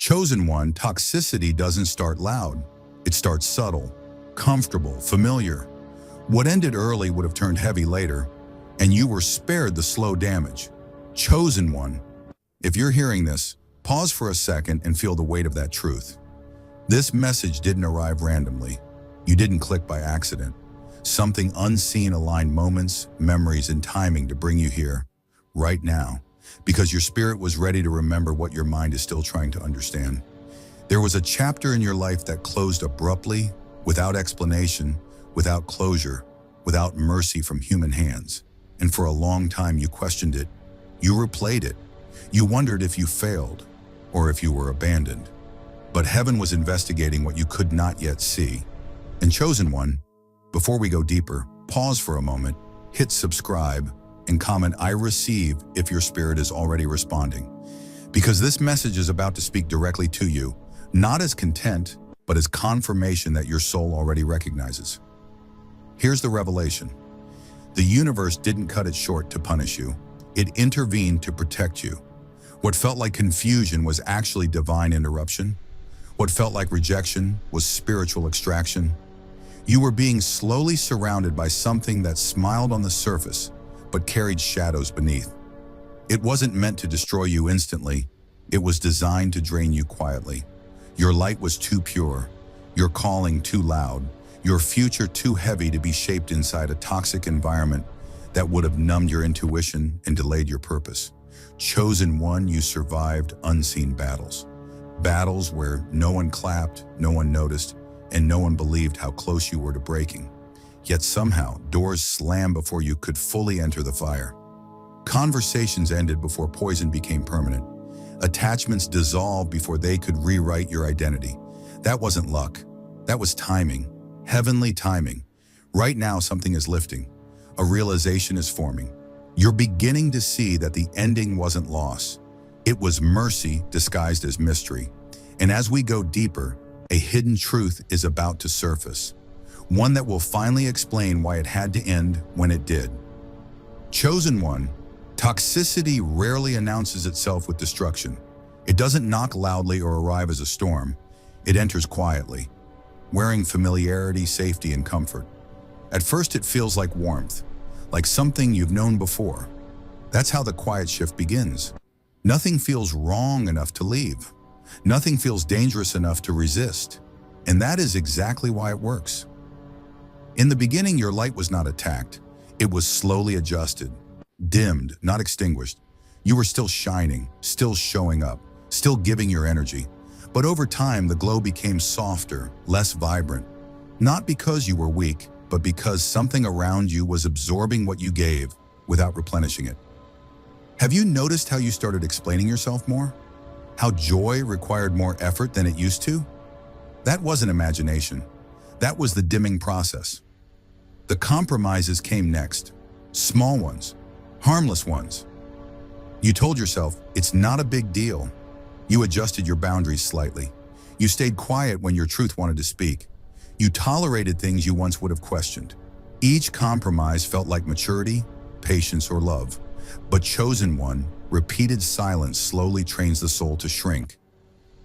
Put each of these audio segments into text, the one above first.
Chosen one, toxicity doesn't start loud. It starts subtle, comfortable, familiar. What ended early would have turned heavy later, and you were spared the slow damage. Chosen one. If you're hearing this, pause for a second and feel the weight of that truth. This message didn't arrive randomly. You didn't click by accident. Something unseen aligned moments, memories, and timing to bring you here, right now, because your spirit was ready to remember what your mind is still trying to understand. There was a chapter in your life that closed abruptly, without explanation, without closure, without mercy from human hands. And for a long time you questioned it. You replayed it. You wondered if you failed, or if you were abandoned. But heaven was investigating what you could not yet see. And Chosen One, before we go deeper, pause for a moment, hit subscribe, and comment "I receive" if your spirit is already responding. Because this message is about to speak directly to you, not as content, but as confirmation that your soul already recognizes. Here's the revelation. The universe didn't cut it short to punish you. It intervened to protect you. What felt like confusion was actually divine interruption. What felt like rejection was spiritual extraction. You were being slowly surrounded by something that smiled on the surface, but carried shadows beneath. It wasn't meant to destroy you instantly. It was designed to drain you quietly. Your light was too pure, your calling too loud, your future too heavy to be shaped inside a toxic environment that would have numbed your intuition and delayed your purpose. Chosen one, you survived unseen battles. Battles where no one clapped, no one noticed, and no one believed how close you were to breaking. Yet somehow, doors slammed before you could fully enter the fire. Conversations ended before poison became permanent. Attachments dissolved before they could rewrite your identity. That wasn't luck. That was timing. Heavenly timing. Right now, something is lifting. A realization is forming. You're beginning to see that the ending wasn't loss. It was mercy disguised as mystery. And as we go deeper, a hidden truth is about to surface. One that will finally explain why it had to end when it did. Chosen one, toxicity rarely announces itself with destruction. It doesn't knock loudly or arrive as a storm. It enters quietly, wearing familiarity, safety, and comfort. At first it feels like warmth, like something you've known before. That's how the quiet shift begins. Nothing feels wrong enough to leave. Nothing feels dangerous enough to resist. And that is exactly why it works. In the beginning, your light was not attacked. It was slowly adjusted, dimmed, not extinguished. You were still shining, still showing up, still giving your energy. But over time, the glow became softer, less vibrant. Not because you were weak, but because something around you was absorbing what you gave without replenishing it. Have you noticed how you started explaining yourself more? How joy required more effort than it used to? That wasn't imagination. That was the dimming process. The compromises came next. Small ones, harmless ones. You told yourself, it's not a big deal. You adjusted your boundaries slightly. You stayed quiet when your truth wanted to speak. You tolerated things you once would have questioned. Each compromise felt like maturity, patience, or love. But Chosen One, repeated silence slowly trains the soul to shrink.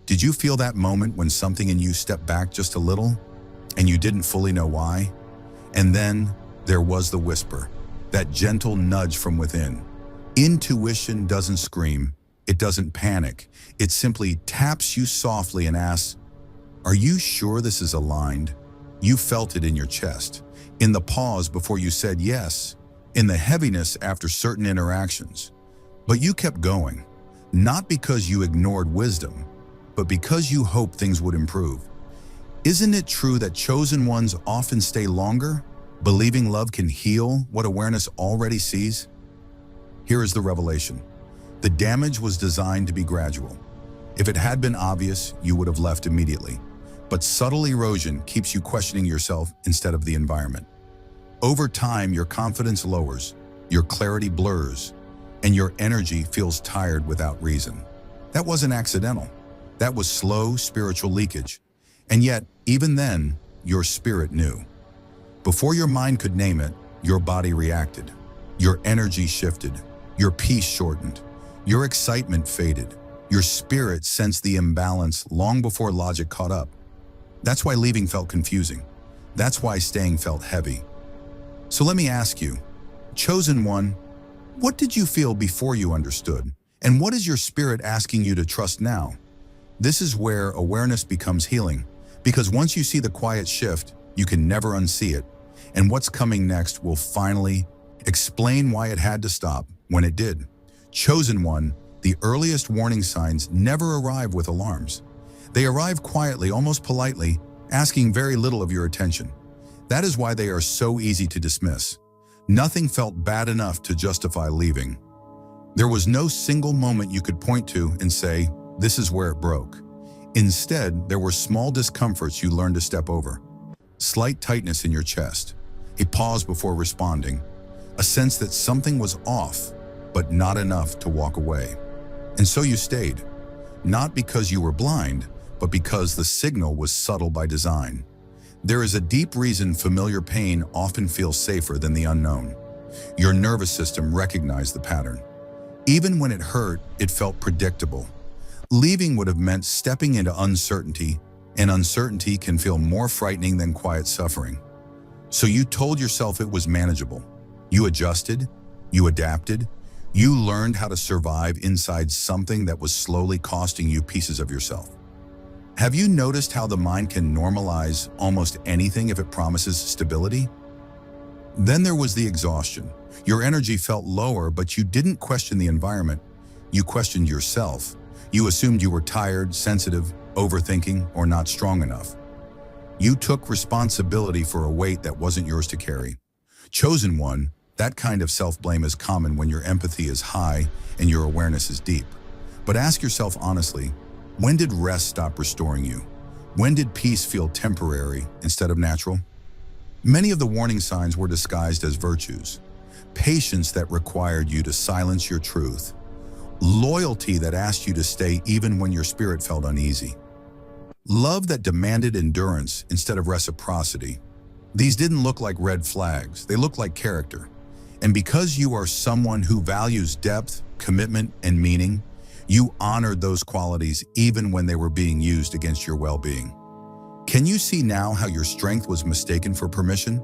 Did you feel that moment when something in you stepped back just a little, and you didn't fully know why? And then there was the whisper, that gentle nudge from within. Intuition doesn't scream. It doesn't panic. It simply taps you softly and asks, "Are you sure this is aligned?" You felt it in your chest, in the pause before you said yes, in the heaviness after certain interactions. But you kept going, not because you ignored wisdom, but because you hoped things would improve. Isn't it true that chosen ones often stay longer, believing love can heal what awareness already sees? Here is the revelation. The damage was designed to be gradual. If it had been obvious, you would have left immediately. But subtle erosion keeps you questioning yourself instead of the environment. Over time, your confidence lowers, your clarity blurs, and your energy feels tired without reason. That wasn't accidental. That was slow spiritual leakage. And yet, even then, your spirit knew. Before your mind could name it, your body reacted. Your energy shifted. Your peace shortened. Your excitement faded. Your spirit sensed the imbalance long before logic caught up. That's why leaving felt confusing. That's why staying felt heavy. So let me ask you, chosen one, what did you feel before you understood? And what is your spirit asking you to trust now? This is where awareness becomes healing, because once you see the quiet shift, you can never unsee it. And what's coming next will finally explain why it had to stop when it did. Chosen one, the earliest warning signs never arrive with alarms. They arrive quietly, almost politely, asking very little of your attention. That is why they are so easy to dismiss. Nothing felt bad enough to justify leaving. There was no single moment you could point to and say, this is where it broke. Instead, there were small discomforts you learned to step over. Slight tightness in your chest, a pause before responding, a sense that something was off, but not enough to walk away. And so you stayed, not because you were blind, but because the signal was subtle by design. There is a deep reason familiar pain often feels safer than the unknown. Your nervous system recognized the pattern. Even when it hurt, it felt predictable. Leaving would have meant stepping into uncertainty, and uncertainty can feel more frightening than quiet suffering. So you told yourself it was manageable. You adjusted, you adapted, you learned how to survive inside something that was slowly costing you pieces of yourself. Have you noticed how the mind can normalize almost anything if it promises stability? Then there was the exhaustion. Your energy felt lower, but you didn't question the environment. You questioned yourself. You assumed you were tired, sensitive, overthinking, or not strong enough. You took responsibility for a weight that wasn't yours to carry. Chosen one, that kind of self-blame is common when your empathy is high and your awareness is deep. But ask yourself honestly, when did rest stop restoring you? When did peace feel temporary instead of natural? Many of the warning signs were disguised as virtues. Patience that required you to silence your truth. Loyalty that asked you to stay even when your spirit felt uneasy. Love that demanded endurance instead of reciprocity. These didn't look like red flags, they looked like character. And because you are someone who values depth, commitment, and meaning, you honored those qualities even when they were being used against your well-being. Can you see now how your strength was mistaken for permission?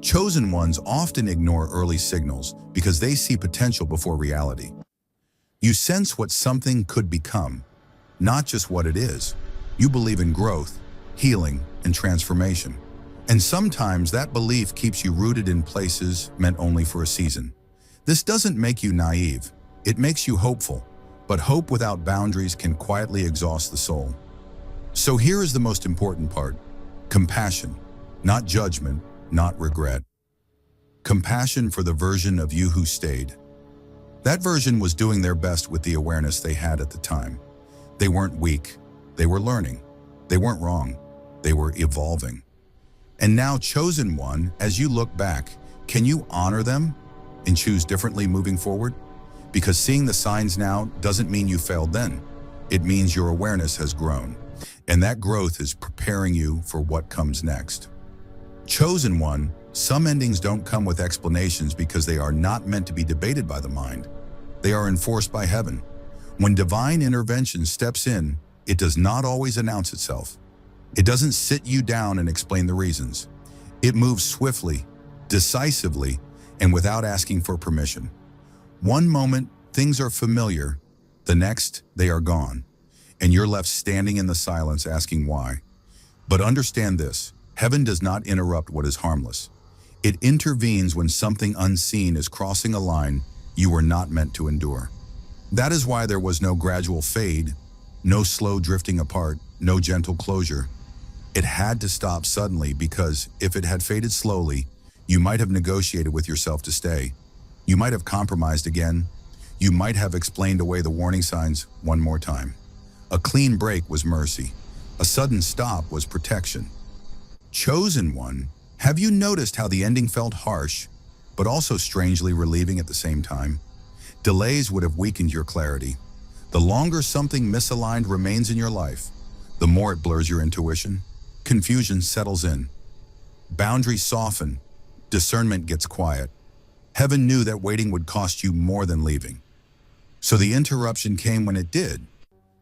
Chosen ones often ignore early signals because they see potential before reality. You sense what something could become, not just what it is. You believe in growth, healing, and transformation. And sometimes that belief keeps you rooted in places meant only for a season. This doesn't make you naive, it makes you hopeful. But hope without boundaries can quietly exhaust the soul. So here is the most important part. Compassion, not judgment, not regret. Compassion for the version of you who stayed. That version was doing their best with the awareness they had at the time. They weren't weak, they were learning. They weren't wrong, they were evolving. And now, chosen one, as you look back, can you honor them and choose differently moving forward? Because seeing the signs now doesn't mean you failed then. It means your awareness has grown, and that growth is preparing you for what comes next. Chosen one, some endings don't come with explanations because they are not meant to be debated by the mind. They are enforced by heaven. When divine intervention steps in, it does not always announce itself. It doesn't sit you down and explain the reasons. It moves swiftly, decisively, and without asking for permission. One moment, things are familiar. The next, they are gone. And you're left standing in the silence asking why. But understand this, heaven does not interrupt what is harmless. It intervenes when something unseen is crossing a line you were not meant to endure. That is why there was no gradual fade, no slow drifting apart, no gentle closure. It had to stop suddenly because if it had faded slowly, you might have negotiated with yourself to stay. You might have compromised again. You might have explained away the warning signs one more time. A clean break was mercy. A sudden stop was protection. Chosen one, have you noticed how the ending felt harsh, but also strangely relieving at the same time? Delays would have weakened your clarity. The longer something misaligned remains in your life, the more it blurs your intuition. Confusion settles in. Boundaries soften. Discernment gets quiet. Heaven knew that waiting would cost you more than leaving. So the interruption came when it did,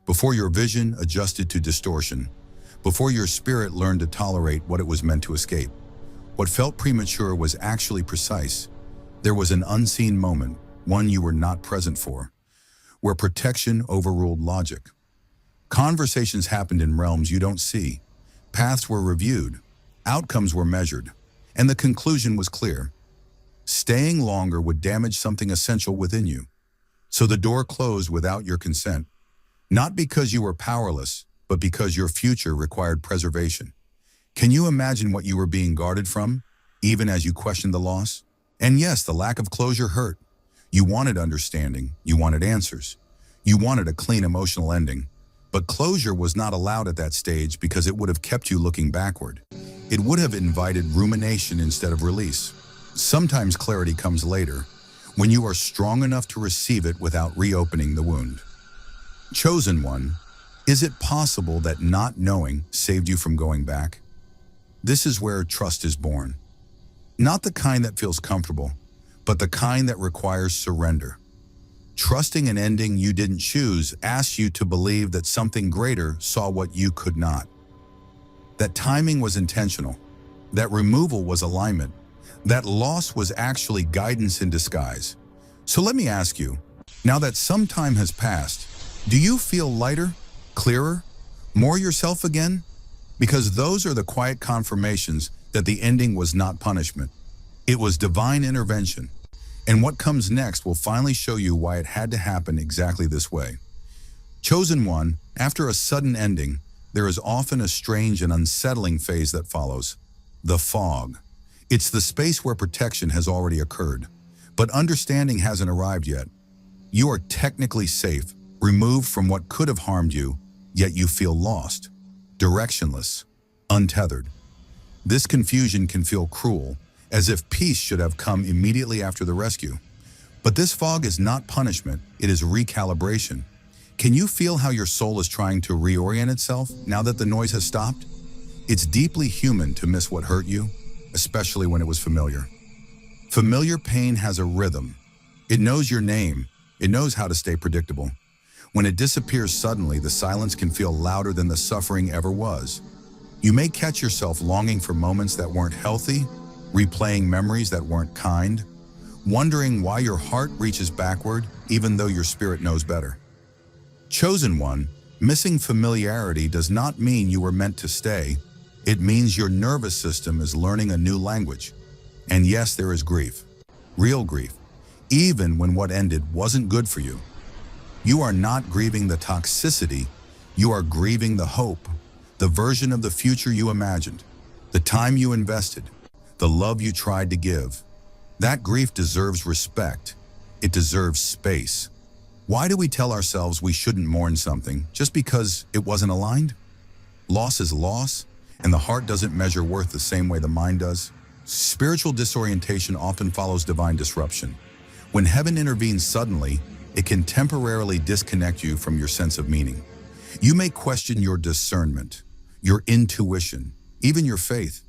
before your vision adjusted to distortion, before your spirit learned to tolerate what it was meant to escape. What felt premature was actually precise. There was an unseen moment, one you were not present for, where protection overruled logic. Conversations happened in realms you don't see. Paths were reviewed, outcomes were measured, and the conclusion was clear. Staying longer would damage something essential within you. So the door closed without your consent, not because you were powerless, but because your future required preservation. Can you imagine what you were being guarded from, even as you questioned the loss? And yes, the lack of closure hurt. You wanted understanding, you wanted answers, you wanted a clean emotional ending. But closure was not allowed at that stage because it would have kept you looking backward. It would have invited rumination instead of release. Sometimes clarity comes later, when you are strong enough to receive it without reopening the wound. Chosen one, is it possible that not knowing saved you from going back? This is where trust is born. Not the kind that feels comfortable, but the kind that requires surrender. Trusting an ending you didn't choose asks you to believe that something greater saw what you could not. That timing was intentional, that removal was alignment, that loss was actually guidance in disguise. So let me ask you, now that some time has passed, do you feel lighter, clearer, more yourself again? Because those are the quiet confirmations that the ending was not punishment. It was divine intervention. And what comes next will finally show you why it had to happen exactly this way. Chosen one, after a sudden ending, there is often a strange and unsettling phase that follows. The fog. It's the space where protection has already occurred, but understanding hasn't arrived yet. You are technically safe, removed from what could have harmed you, yet you feel lost, directionless, untethered. This confusion can feel cruel, as if peace should have come immediately after the rescue. But this fog is not punishment, it is recalibration. Can you feel how your soul is trying to reorient itself now that the noise has stopped? It's deeply human to miss what hurt you, especially when it was familiar. Familiar pain has a rhythm. It knows your name. It knows how to stay predictable. When it disappears suddenly, the silence can feel louder than the suffering ever was. You may catch yourself longing for moments that weren't healthy, replaying memories that weren't kind, wondering why your heart reaches backward even though your spirit knows better. Chosen one, missing familiarity does not mean you were meant to stay. It means your nervous system is learning a new language. And yes, there is grief, real grief, even when what ended wasn't good for you. You are not grieving the toxicity, you are grieving the hope, the version of the future you imagined, the time you invested, the love you tried to give. That grief deserves respect. It deserves space. Why do we tell ourselves we shouldn't mourn something just because it wasn't aligned? Loss is loss, and the heart doesn't measure worth the same way the mind does. Spiritual disorientation often follows divine disruption. When heaven intervenes suddenly, it can temporarily disconnect you from your sense of meaning. You may question your discernment, your intuition, even your faith.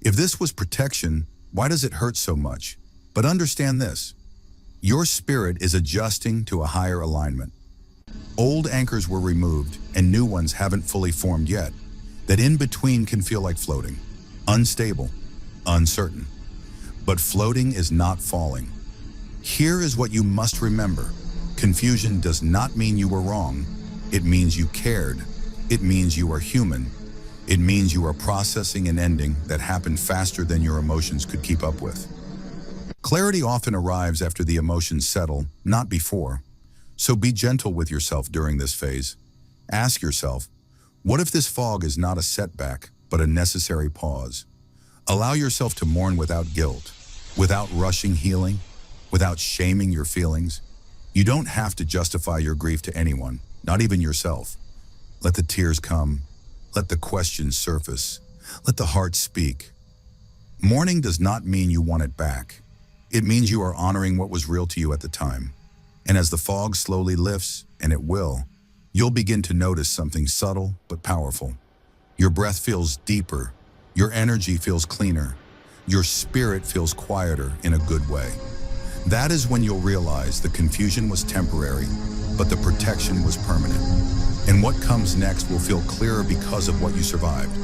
If this was protection, why does it hurt so much? But understand this, your spirit is adjusting to a higher alignment. Old anchors were removed and new ones haven't fully formed yet. That in between can feel like floating, unstable, uncertain. But floating is not falling. Here is what you must remember. Confusion does not mean you were wrong. It means you cared. It means you are human. It means you are processing an ending that happened faster than your emotions could keep up with. Clarity often arrives after the emotions settle, not before. So be gentle with yourself during this phase. Ask yourself, what if this fog is not a setback, but a necessary pause? Allow yourself to mourn without guilt, without rushing healing, without shaming your feelings. You don't have to justify your grief to anyone, not even yourself. Let the tears come. Let the questions surface. Let the heart speak. Mourning does not mean you want it back. It means you are honoring what was real to you at the time. And as the fog slowly lifts, and it will, you'll begin to notice something subtle but powerful. Your breath feels deeper. Your energy feels cleaner. Your spirit feels quieter in a good way. That is when you'll realize the confusion was temporary, but the protection was permanent. And what comes next will feel clearer because of what you survived.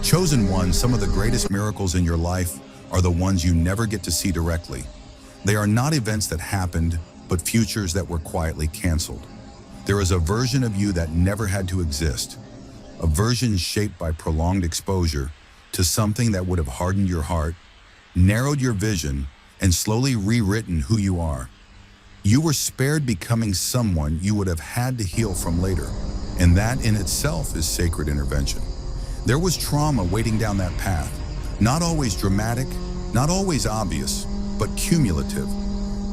Chosen one, some of the greatest miracles in your life are the ones you never get to see directly. They are not events that happened, but futures that were quietly canceled. There is a version of you that never had to exist, a version shaped by prolonged exposure to something that would have hardened your heart, narrowed your vision, and slowly rewritten who you are. You were spared becoming someone you would have had to heal from later, and that in itself is sacred intervention. There was trauma waiting down that path, not always dramatic, not always obvious, but cumulative.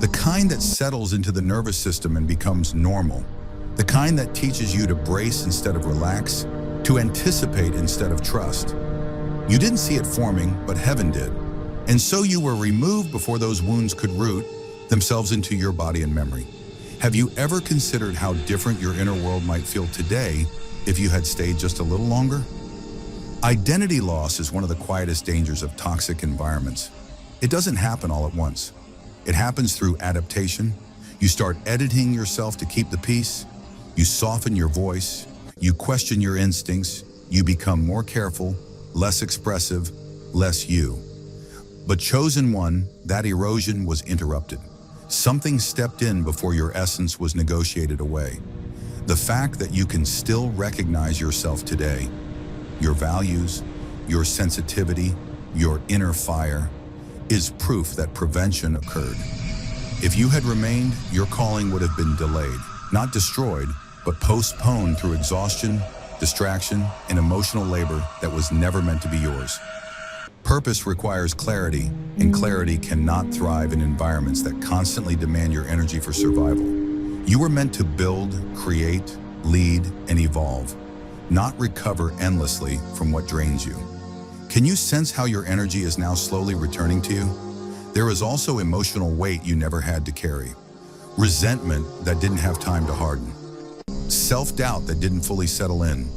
The kind that settles into the nervous system and becomes normal. The kind that teaches you to brace instead of relax, to anticipate instead of trust. You didn't see it forming, but heaven did. And so you were removed before those wounds could root themselves into your body and memory. Have you ever considered how different your inner world might feel today if you had stayed just a little longer? Identity loss is one of the quietest dangers of toxic environments. It doesn't happen all at once. It happens through adaptation. You start editing yourself to keep the peace. You soften your voice. You question your instincts. You become more careful, less expressive, less you. But chosen one, that erosion was interrupted. Something stepped in before your essence was negotiated away. The fact that you can still recognize yourself today, your values, your sensitivity, your inner fire, is proof that prevention occurred. If you had remained, your calling would have been delayed, not destroyed, but postponed through exhaustion, distraction, and emotional labor that was never meant to be yours. Purpose requires clarity, and clarity cannot thrive in environments that constantly demand your energy for survival. You were meant to build, create, lead, and evolve, not recover endlessly from what drains you. Can you sense how your energy is now slowly returning to you? There is also emotional weight you never had to carry. Resentment that didn't have time to harden. Self-doubt that didn't fully settle in.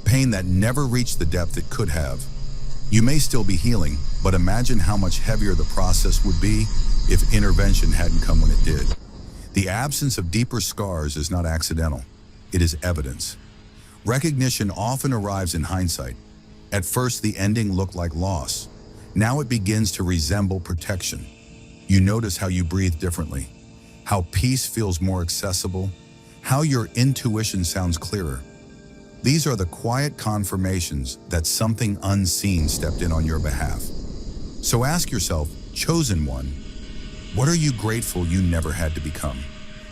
Pain that never reached the depth it could have. You may still be healing, but imagine how much heavier the process would be if intervention hadn't come when it did. The absence of deeper scars is not accidental. It is evidence. Recognition often arrives in hindsight. At first, the ending looked like loss. Now it begins to resemble protection. You notice how you breathe differently, how peace feels more accessible, how your intuition sounds clearer. These are the quiet confirmations that something unseen stepped in on your behalf. So ask yourself, chosen one, what are you grateful you never had to become?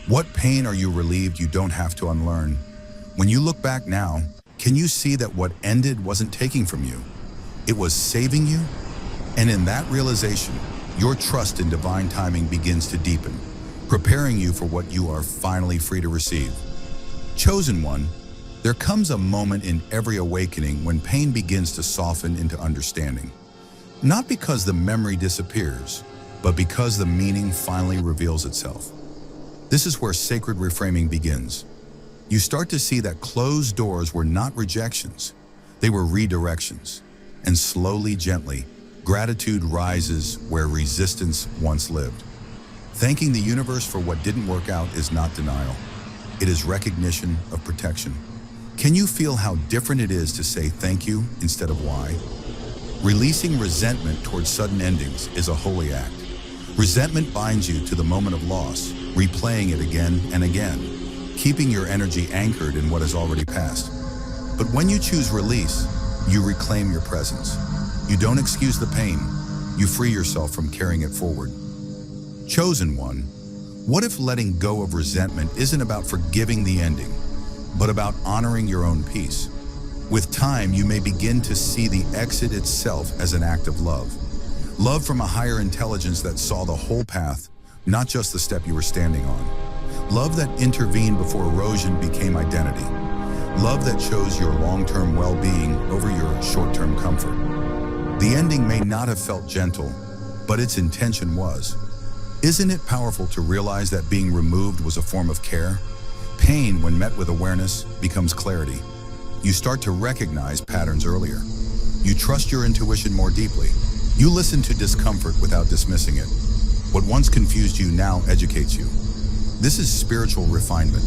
What pain are you relieved you don't have to unlearn? When you look back now, can you see that what ended wasn't taking from you? It was saving you? And in that realization, your trust in divine timing begins to deepen, preparing you for what you are finally free to receive. Chosen one, there comes a moment in every awakening when pain begins to soften into understanding. Not because the memory disappears, but because the meaning finally reveals itself. This is where sacred reframing begins. You start to see that closed doors were not rejections, they were redirections. And slowly, gently, gratitude rises where resistance once lived. Thanking the universe for what didn't work out is not denial. It is recognition of protection. Can you feel how different it is to say thank you instead of why? Releasing resentment towards sudden endings is a holy act. Resentment binds you to the moment of loss, replaying it again and again, keeping your energy anchored in what has already passed. But when you choose release, you reclaim your presence. You don't excuse the pain, you free yourself from carrying it forward. Chosen one, what if letting go of resentment isn't about forgiving the ending, but about honoring your own peace? With time, you may begin to see the exit itself as an act of love. Love from a higher intelligence that saw the whole path, not just the step you were standing on. Love that intervened before erosion became identity. Love that chose your long-term well-being over your short-term comfort. The ending may not have felt gentle, but its intention was. Isn't it powerful to realize that being removed was a form of care? Pain, when met with awareness, becomes clarity. You start to recognize patterns earlier. You trust your intuition more deeply. You listen to discomfort without dismissing it. What once confused you now educates you. This is spiritual refinement.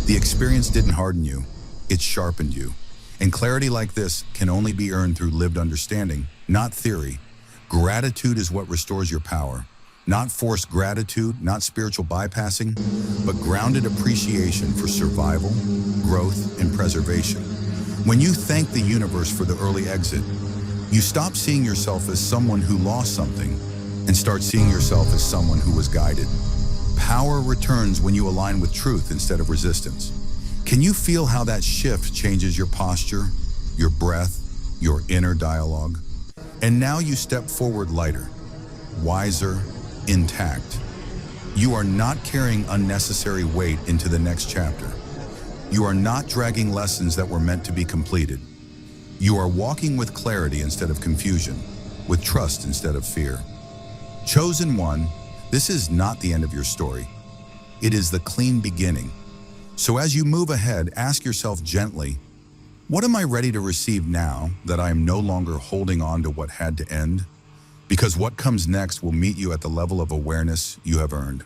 The experience didn't harden you. It's sharpened you. And clarity like this can only be earned through lived understanding, not theory. Gratitude is what restores your power. Not forced gratitude, not spiritual bypassing, but grounded appreciation for survival, growth, and preservation. When you thank the universe for the early exit, you stop seeing yourself as someone who lost something and start seeing yourself as someone who was guided. Power returns when you align with truth instead of resistance. Can you feel how that shift changes your posture, your breath, your inner dialogue? And now you step forward lighter, wiser, intact. You are not carrying unnecessary weight into the next chapter. You are not dragging lessons that were meant to be completed. You are walking with clarity instead of confusion, with trust instead of fear. Chosen one, this is not the end of your story. It is the clean beginning. So as you move ahead, ask yourself gently, what am I ready to receive now that I am no longer holding on to what had to end? Because what comes next will meet you at the level of awareness you have earned.